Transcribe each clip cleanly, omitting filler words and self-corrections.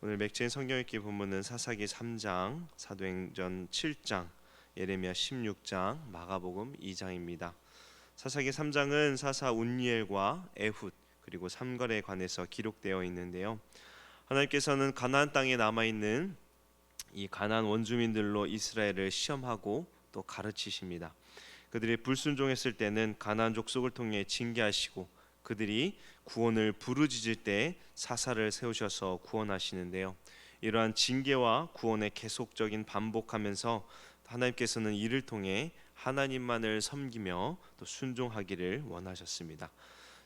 오늘 맥주인 성경 읽기 본문은 사사기 3장, 사도행전 7장, 예레미야 16장, 마가복음 2장입니다. 사사기 3장은 사사 운니엘과 에훗 그리고 삼걸에 관해서 기록되어 있는데요. 하나님께서는 가나안 땅에 남아 있는 이 가나안 원주민들로 이스라엘을 시험하고 또 가르치십니다. 그들이 불순종했을 때는 가나안 족속을 통해 징계하시고 그들이 구원을 부르짖을 때 사사를 세우셔서 구원하시는데요. 이러한 징계와 구원의 계속적인 반복하면서 하나님께서는 이를 통해 하나님만을 섬기며 또 순종하기를 원하셨습니다.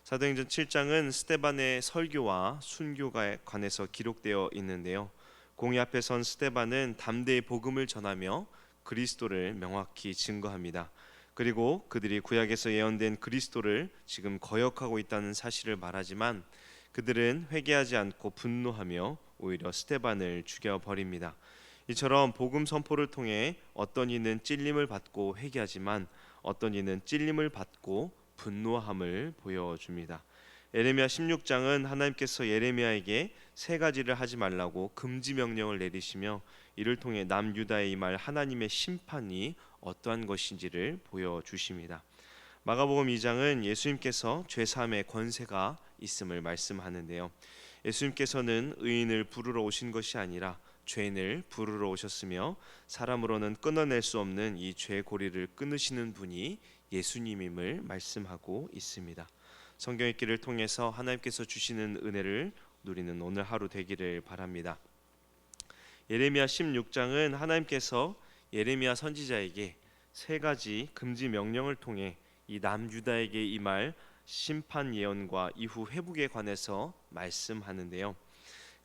사도행전 7장은 스데반의 설교와 순교에 관해서 기록되어 있는데요. 공의 앞에 선 스데반은 담대히 복음을 전하며 그리스도를 명확히 증거합니다. 그리고 그들이 구약에서 예언된 그리스도를 지금 거역하고 있다는 사실을 말하지만 그들은 회개하지 않고 분노하며 오히려 스데반을 죽여버립니다. 이처럼 복음 선포를 통해 어떤 이는 찔림을 받고 회개하지만 어떤 이는 찔림을 받고 분노함을 보여줍니다. 예레미야 16장은 하나님께서 예레미야에게 세 가지를 하지 말라고 금지 명령을 내리시며 이를 통해 남유다에 임할 하나님의 심판이 어떠한 것인지를 보여주십니다. 마가복음 2장은 예수님께서 죄사함의 권세가 있음을 말씀하는데요. 예수님께서는 의인을 부르러 오신 것이 아니라 죄인을 부르러 오셨으며 사람으로는 끊어낼 수 없는 이 죄고리를 끊으시는 분이 예수님임을 말씀하고 있습니다. 성경 읽기를 통해서 하나님께서 주시는 은혜를 누리는 오늘 하루 되기를 바랍니다. 예레미야 16장은 하나님께서 예레미야 선지자에게 세 가지 금지 명령을 통해 이 남유다에게 임할 심판 예언과 이후 회복에 관해서 말씀하는데요.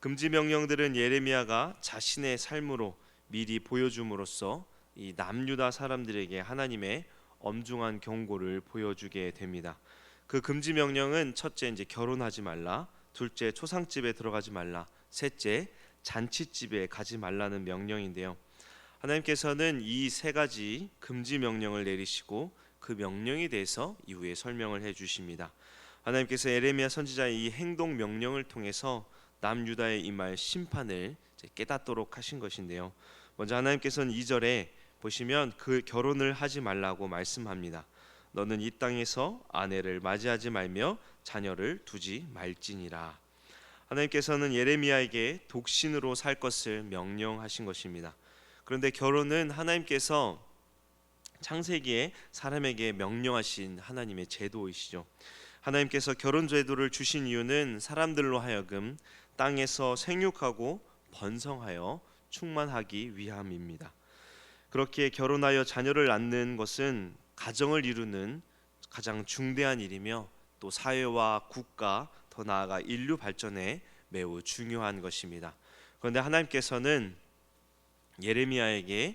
금지 명령들은 예레미야가 자신의 삶으로 미리 보여줌으로써 이 남유다 사람들에게 하나님의 엄중한 경고를 보여주게 됩니다. 그 금지 명령은 첫째 이제 결혼하지 말라, 둘째 초상집에 들어가지 말라, 셋째 잔치집에 가지 말라는 명령인데요. 하나님께서는 이 세 가지 금지 명령을 내리시고 그 명령에 대해서 이후에 설명을 해 주십니다. 하나님께서 예레미야 선지자의 이 행동 명령을 통해서 남유다에 임할 심판을 깨닫도록 하신 것인데요. 먼저 하나님께서는 2절에 보시면 그 결혼을 하지 말라고 말씀합니다. 너는 이 땅에서 아내를 맞이하지 말며 자녀를 두지 말지니라. 하나님께서는 예레미야에게 독신으로 살 것을 명령하신 것입니다. 그런데 결혼은 하나님께서 창세기에 사람에게 명령하신 하나님의 제도이시죠. 하나님께서 결혼 제도를 주신 이유는 사람들로 하여금 땅에서 생육하고 번성하여 충만하기 위함입니다. 그렇게 결혼하여 자녀를 낳는 것은 가정을 이루는 가장 중대한 일이며 또 사회와 국가 더 나아가 인류 발전에 매우 중요한 것입니다. 그런데 하나님께서는 예레미야에게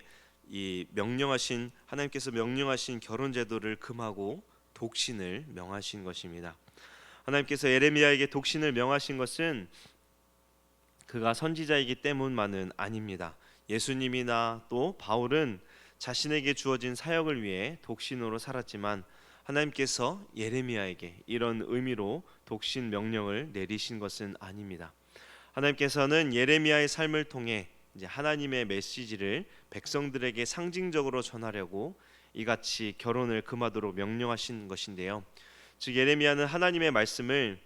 하나님께서 명령하신 결혼 제도를 금하고 독신을 명하신 것입니다. 하나님께서 예레미야에게 독신을 명하신 것은 그가 선지자이기 때문만은 아닙니다. 예수님이나 또 바울은 자신에게 주어진 사역을 위해 독신으로 살았지만 하나님께서 예레미야에게 이런 의미로 독신 명령을 내리신 것은 아닙니다. 하나님께서는 예레미야의 삶을 통해 이제 하나님의 메시지를 백성들에게 상징적으로 전하려고 이같이 결혼을 금하도록 명령하신 것인데요. 즉 예레미야는 하나님의 말씀을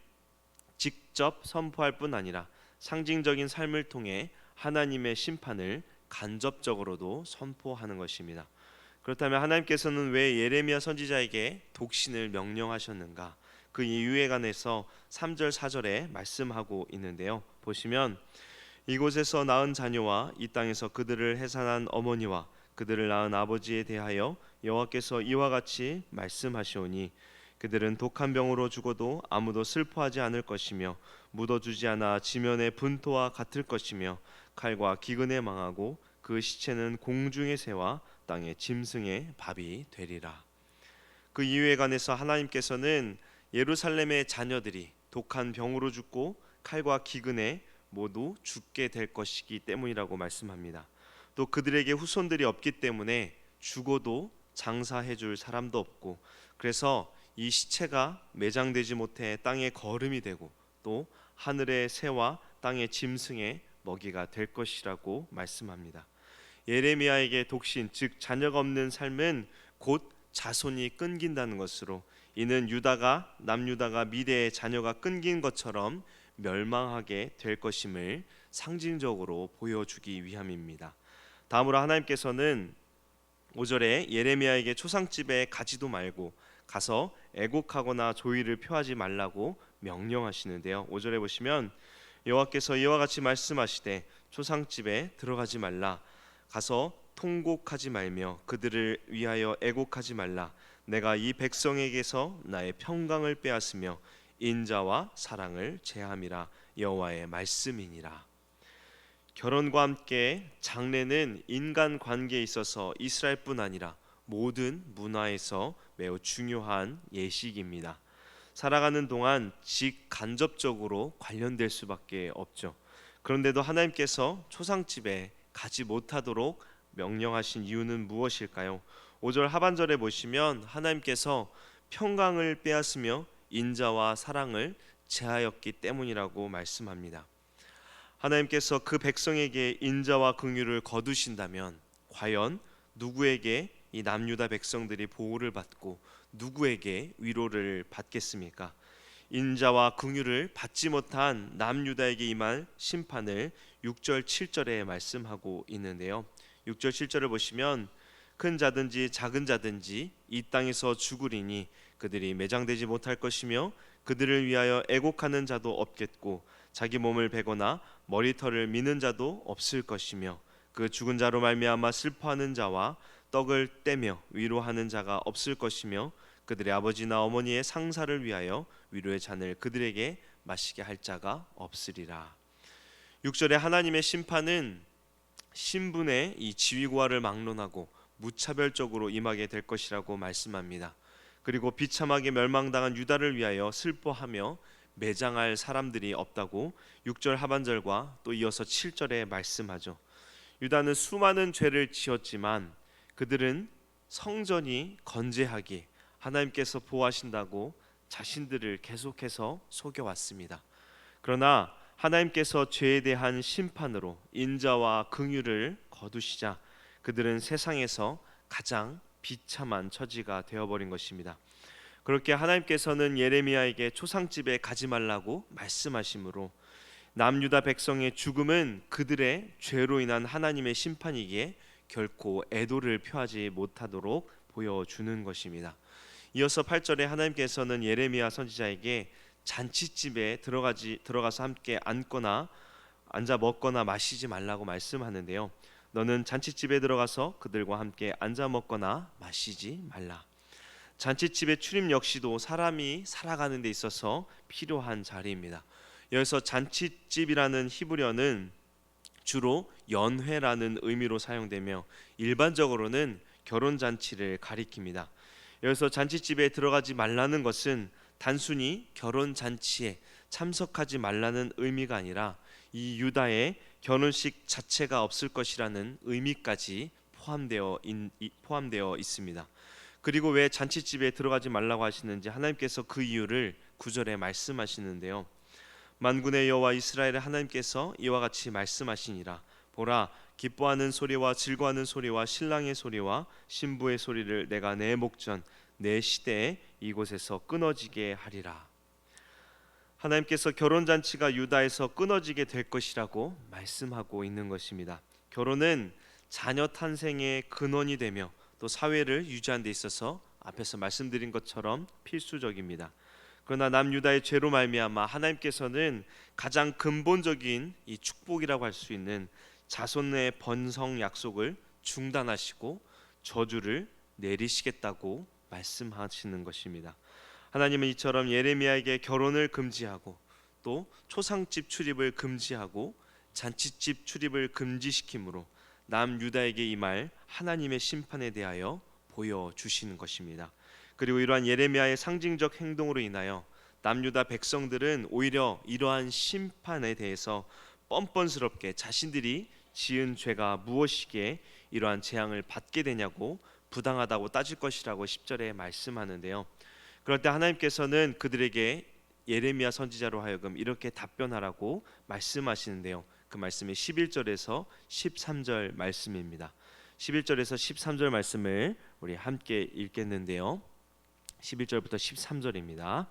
직접 선포할 뿐 아니라 상징적인 삶을 통해 하나님의 심판을 간접적으로도 선포하는 것입니다. 그렇다면 하나님께서는 왜 예레미야 선지자에게 독신을 명령하셨는가? 그 이유에 관해서 3절 4절에 말씀하고 있는데요. 보시면 이곳에서 낳은 자녀와 이 땅에서 그들을 해산한 어머니와 그들을 낳은 아버지에 대하여 여호와께서 이와 같이 말씀하시오니 그들은 독한 병으로 죽어도 아무도 슬퍼하지 않을 것이며 묻어주지 않아 지면의 분토와 같을 것이며 칼과 기근에 망하고 그 시체는 공중의 새와 땅의 짐승의 밥이 되리라. 그 이유에 관해서 하나님께서는 예루살렘의 자녀들이 독한 병으로 죽고 칼과 기근에 모두 죽게 될 것이기 때문이라고 말씀합니다. 또 그들에게 후손들이 없기 때문에 죽어도 장사해 줄 사람도 없고 그래서 이 시체가 매장되지 못해 땅에 거름이 되고 또 하늘의 새와 땅의 짐승의 먹이가 될 것이라고 말씀합니다. 예레미야에게 독신, 즉 자녀가 없는 삶은 곧 자손이 끊긴다는 것으로, 이는 남유다가 미래의 자녀가 끊긴 것처럼 멸망하게 될 것임을 상징적으로 보여주기 위함입니다. 다음으로 하나님께서는 5절에 예레미야에게 초상집에 가지도 말고 가서 애곡하거나 조의를 표하지 말라고 명령하시는데요. 5절에 보시면 여호와께서 이와 같이 말씀하시되 초상집에 들어가지 말라, 가서 통곡하지 말며 그들을 위하여 애곡하지 말라. 내가 이 백성에게서 나의 평강을 빼앗으며 인자와 사랑을 제함이라. 여호와의 말씀이니라. 결혼과 함께 장례는 인간 관계에 있어서 이스라엘뿐 아니라 모든 문화에서 매우 중요한 예식입니다. 살아가는 동안 직간접적으로 관련될 수밖에 없죠. 그런데도 하나님께서 초상집에 가지 못하도록 명령하신 이유는 무엇일까요? 5절 하반절에 보시면 하나님께서 평강을 빼앗으며 인자와 사랑을 제하였기 때문이라고 말씀합니다. 하나님께서 그 백성에게 인자와 긍휼을 거두신다면 과연 누구에게 이 남유다 백성들이 보호를 받고 누구에게 위로를 받겠습니까? 인자와 긍휼을 받지 못한 남유다에게 임할 심판을 6절 7절에 말씀하고 있는데요. 6절 7절을 보시면 큰 자든지 작은 자든지 이 땅에서 죽으리니 그들이 매장되지 못할 것이며 그들을 위하여 애곡하는 자도 없겠고 자기 몸을 베거나 머리털을 미는 자도 없을 것이며 그 죽은 자로 말미암아 슬퍼하는 자와 떡을 떼며 위로하는 자가 없을 것이며 그들의 아버지나 어머니의 상사를 위하여 위로의 잔을 그들에게 마시게 할 자가 없으리라. 6절에 하나님의 심판은 신분의 이 지위고하를 막론하고 무차별적으로 임하게 될 것이라고 말씀합니다. 그리고 비참하게 멸망당한 유다를 위하여 슬퍼하며 매장할 사람들이 없다고 6절 하반절과 또 이어서 7절에 말씀하죠. 유다는 수많은 죄를 지었지만 그들은 성전이 건재하기 하나님께서 보호하신다고 자신들을 계속해서 속여왔습니다. 그러나 하나님께서 죄에 대한 심판으로 인자와 긍휼을 거두시자 그들은 세상에서 가장 비참한 처지가 되어버린 것입니다. 그렇게 하나님께서는 예레미야에게 초상집에 가지 말라고 말씀하시므로 남유다 백성의 죽음은 그들의 죄로 인한 하나님의 심판이기에 결코 애도를 표하지 못하도록 보여주는 것입니다. 이어서 8절에 하나님께서는 예레미야 선지자에게 잔치집에 들어가서 함께 앉아 먹거나 마시지 말라고 말씀하는데요. 너는 잔치집에 들어가서 그들과 함께 앉아 먹거나 마시지 말라. 잔치집의 출입 역시도 사람이 살아가는 데 있어서 필요한 자리입니다. 여기서 잔치집이라는 히브리어는 주로 연회라는 의미로 사용되며 일반적으로는 결혼잔치를 가리킵니다. 여기서 잔치집에 들어가지 말라는 것은 단순히 결혼잔치에 참석하지 말라는 의미가 아니라 이 유다의 결혼식 자체가 없을 것이라는 의미까지 포함되어 있습니다. 그리고 왜 잔치집에 들어가지 말라고 하시는지 하나님께서 그 이유를 9절에 말씀하시는데요. 만군의 여호와 이스라엘의 하나님께서 이와 같이 말씀하시니라. 보라, 기뻐하는 소리와 즐거워하는 소리와 신랑의 소리와 신부의 소리를 내가 내 목전 내 시대에 이곳에서 끊어지게 하리라. 하나님께서 결혼잔치가 유다에서 끊어지게 될 것이라고 말씀하고 있는 것입니다. 결혼은 자녀 탄생의 근원이 되며 또 사회를 유지하는 데 있어서 앞에서 말씀드린 것처럼 필수적입니다. 그러나 남유다의 죄로 말미암아 하나님께서는 가장 근본적인 이 축복이라고 할 수 있는 자손의 번성 약속을 중단하시고 저주를 내리시겠다고 말씀하시는 것입니다. 하나님은 이처럼 예레미야에게 결혼을 금지하고 또 초상집 출입을 금지하고 잔치집 출입을 금지시키므로 남유다에게 임할 하나님의 심판에 대하여 보여주시는 것입니다. 그리고 이러한 예레미야의 상징적 행동으로 인하여 남유다 백성들은 오히려 이러한 심판에 대해서 뻔뻔스럽게 자신들이 지은 죄가 무엇이기에 이러한 재앙을 받게 되냐고 부당하다고 따질 것이라고 10절에 말씀하는데요. 그럴 때 하나님께서는 그들에게 예레미야 선지자로 하여금 이렇게 답변하라고 말씀하시는데요. 그 말씀이 11절에서 13절 말씀입니다. 11절에서 13절 말씀을 우리 함께 읽겠는데요. 11절부터 13절입니다.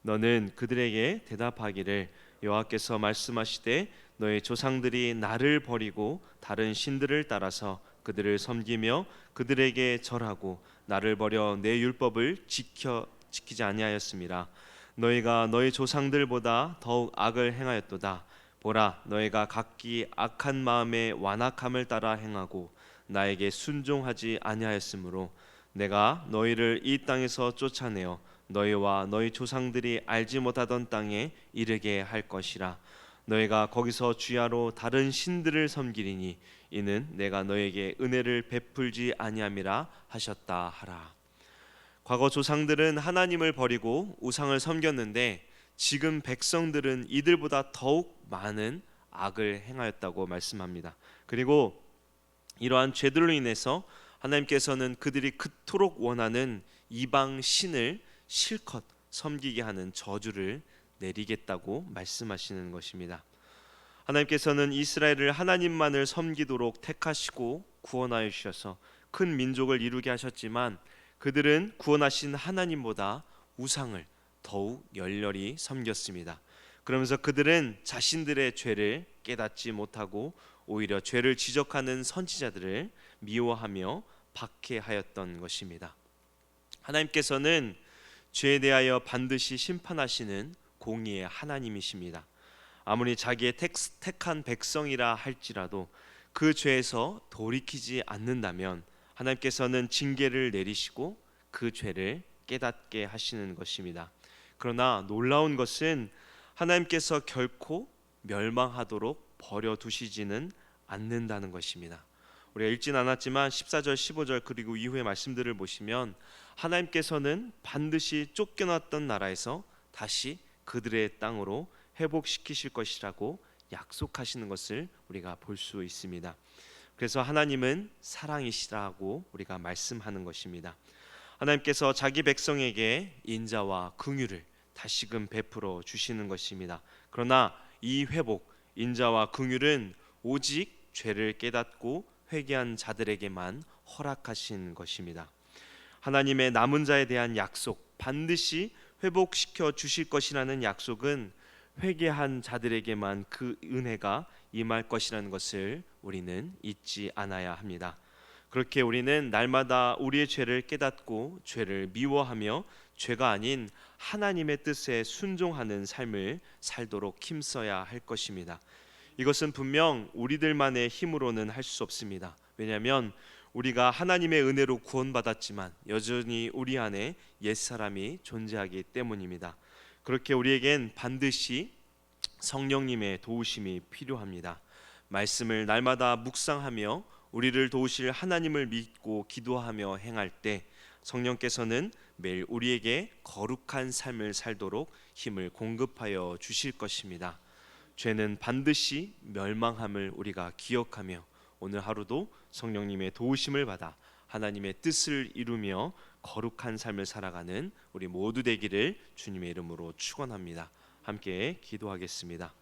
너는 그들에게 대답하기를 여호와께서 말씀하시되 너희 조상들이 나를 버리고 다른 신들을 따라서 그들을 섬기며 그들에게 절하고 나를 버려 내 율법을 지키지 아니하였음이라. 너희가 너희 조상들보다 더욱 악을 행하였도다. 보라, 너희가 각기 악한 마음의 완악함을 따라 행하고 나에게 순종하지 아니하였으므로 내가 너희를 이 땅에서 쫓아내어 너희와 너희 조상들이 알지 못하던 땅에 이르게 할 것이라. 너희가 거기서 주야로 다른 신들을 섬기리니 이는 내가 너희에게 은혜를 베풀지 아니함이라 하셨다 하라. 과거 조상들은 하나님을 버리고 우상을 섬겼는데 지금 백성들은 이들보다 더욱 많은 악을 행하였다고 말씀합니다. 그리고 이러한 죄들로 인해서 하나님께서는 그들이 그토록 원하는 이방 신을 실컷 섬기게 하는 저주를 내리겠다고 말씀하시는 것입니다. 하나님께서는 이스라엘을 하나님만을 섬기도록 택하시고 구원하여 주셔서 큰 민족을 이루게 하셨지만 그들은 구원하신 하나님보다 우상을 더욱 열렬히 섬겼습니다. 그러면서 그들은 자신들의 죄를 깨닫지 못하고 오히려 죄를 지적하는 선지자들을 미워하며 박해하였던 것입니다. 하나님께서는 죄에 대하여 반드시 심판하시는 공의의 하나님이십니다. 아무리 자기의 택한 백성이라 할지라도 그 죄에서 돌이키지 않는다면 하나님께서는 징계를 내리시고 그 죄를 깨닫게 하시는 것입니다. 그러나 놀라운 것은 하나님께서 결코 멸망하도록 버려두시지는 않는다는 것입니다. 우리가 읽진 않았지만 14절 15절 그리고 이후의 말씀들을 보시면 하나님께서는 반드시 쫓겨났던 나라에서 다시 그들의 땅으로 회복시키실 것이라고 약속하시는 것을 우리가 볼 수 있습니다. 그래서 하나님은 사랑이시라고 우리가 말씀하는 것입니다. 하나님께서 자기 백성에게 인자와 긍휼을 다시금 베풀어 주시는 것입니다. 그러나 이 회복, 인자와 긍휼은 오직 죄를 깨닫고 회개한 자들에게만 허락하신 것입니다. 하나님의 남은 자에 대한 약속, 반드시 회복시켜 주실 것이라는 약속은 회개한 자들에게만 그 은혜가 임할 것이라는 것을 우리는 잊지 않아야 합니다. 그렇게 우리는 날마다 우리의 죄를 깨닫고 죄를 미워하며 죄가 아닌 하나님의 뜻에 순종하는 삶을 살도록 힘써야 할 것입니다. 이것은 분명 우리들만의 힘으로는 할 수 없습니다. 왜냐하면 우리가 하나님의 은혜로 구원받았지만 여전히 우리 안에 옛사람이 존재하기 때문입니다. 그렇게 우리에겐 반드시 성령님의 도우심이 필요합니다. 말씀을 날마다 묵상하며 우리를 도우실 하나님을 믿고 기도하며 행할 때 성령께서는 매일 우리에게 거룩한 삶을 살도록 힘을 공급하여 주실 것입니다. 죄는 반드시 멸망함을 우리가 기억하며 오늘 하루도 성령님의 도우심을 받아 하나님의 뜻을 이루며 거룩한 삶을 살아가는 우리 모두 되기를 주님의 이름으로 축원합니다. 함께 기도하겠습니다.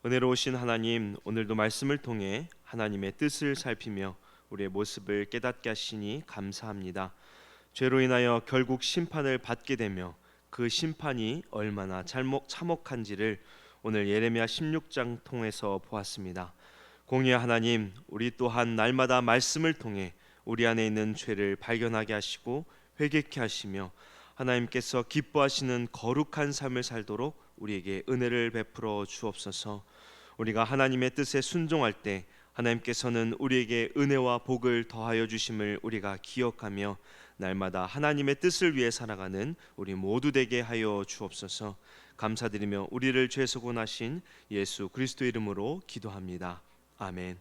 은혜로우신 하나님, 오늘도 말씀을 통해 하나님의 뜻을 살피며 우리의 모습을 깨닫게 하시니 감사합니다. 죄로 인하여 결국 심판을 받게 되며 그 심판이 얼마나 참혹한지를 오늘 예레미야 16장 통해서 보았습니다. 공의의 하나님, 우리 또한 날마다 말씀을 통해 우리 안에 있는 죄를 발견하게 하시고 회개케 하시며 하나님께서 기뻐하시는 거룩한 삶을 살도록 우리에게 은혜를 베풀어 주옵소서. 우리가 하나님의 뜻에 순종할 때 하나님께서는 우리에게 은혜와 복을 더하여 주심을 우리가 기억하며 날마다 하나님의 뜻을 위해 살아가는 우리 모두 되게 하여 주옵소서. 감사드리며 우리를 죄에서 구원하신 예수 그리스도 이름으로 기도합니다. 아멘.